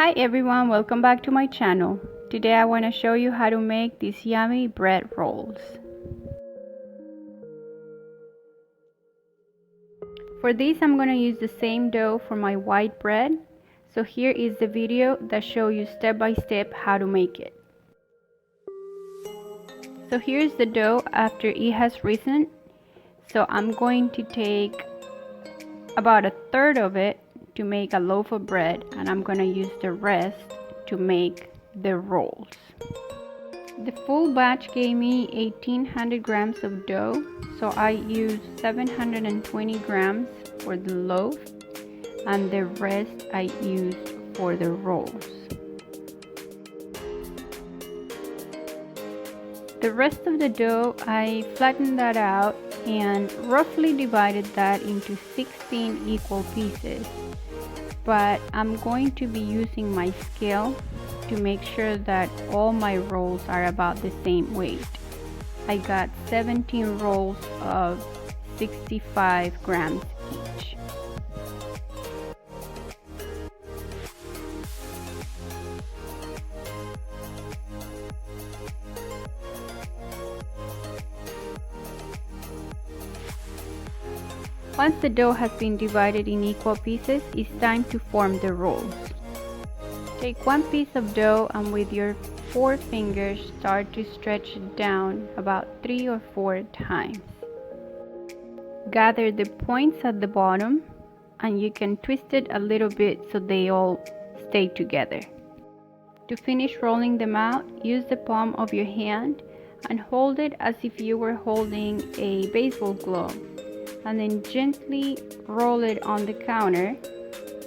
Hi everyone, welcome back to my channel. Today I want to show you how to make these yummy bread rolls. For this I'm going to use the same dough for my white bread. So here is the video that shows you step by step how to make it. So here's the dough after it has risen. So I'm going to take about a third of it to make a loaf of bread, and I'm going to use the rest to make the rolls. The full batch gave me 1800 grams of dough, so I used 720 grams for the loaf and the rest I used for the rolls. The rest of the dough I flattened that out and roughly divided that into 16 equal pieces, but I'm going to be using my scale to make sure that all my rolls are about the same weight. I got 17 rolls of 65 grams each. Once the dough has been divided in equal pieces, it's time to form the rolls. Take one piece of dough and with your 4 fingers start to stretch it down about 3 or 4 times. Gather the points at the bottom and you can twist it a little bit so they all stay together. To finish rolling them out, use the palm of your hand and hold it as if you were holding a baseball glove, and then gently roll it on the counter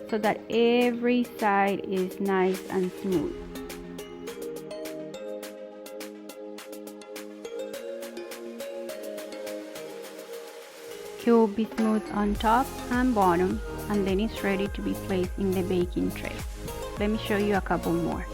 so that every side is nice and smooth. It will be smooth on top and bottom, and then it's ready to be placed in the baking tray. Let me show you a couple more.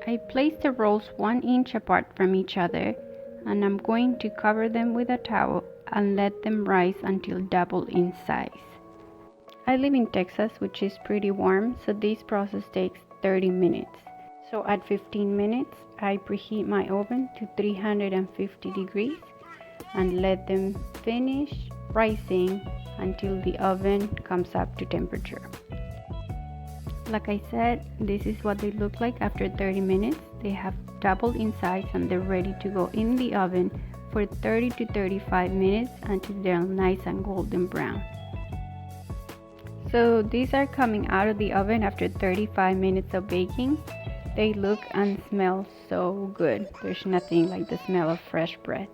I placed the rolls 1 inch apart from each other, and I'm going to cover them with a towel and let them rise until double in size. I live in Texas, which is pretty warm, so this process takes 30 minutes. So at 15 minutes, I preheat my oven to 350 degrees and let them finish rising until the oven comes up to temperature. Like I said, this is what they look like after 30 minutes. They have doubled in size and they're ready to go in the oven for 30 to 35 minutes until they're nice and golden brown. So these are coming out of the oven after 35 minutes of baking. They look and smell so good. There's nothing like the smell of fresh bread.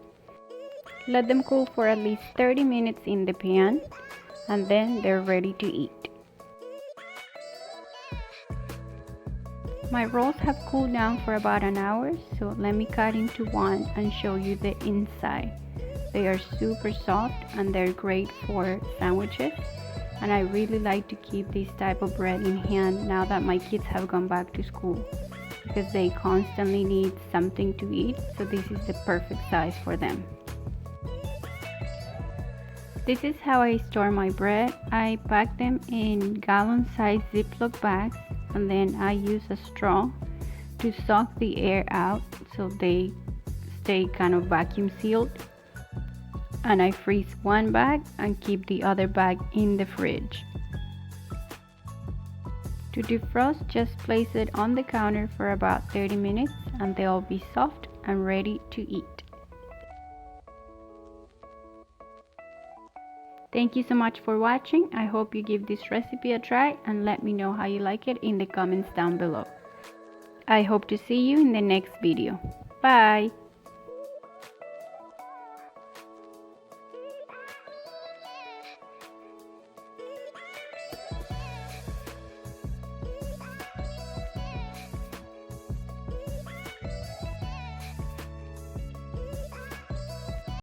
Let them cool for at least 30 minutes in the pan, and then they're ready to eat. My rolls have cooled down for about an hour, so let me cut into one and show you the inside. They are super soft and they're great for sandwiches, and I really like to keep this type of bread in hand now that my kids have gone back to school, because they constantly need something to eat, so this is the perfect size for them. This is how I store my bread. I pack them in gallon-sized Ziploc bags, and then I use a straw to suck the air out so they stay kind of vacuum sealed. And I freeze one bag and keep the other bag in the fridge. To defrost, just place it on the counter for about 30 minutes and they'll be soft and ready to eat. Thank you so much for watching. I hope you give this recipe a try and let me know how you like it in the comments down below. I hope to see you in the next video. Bye!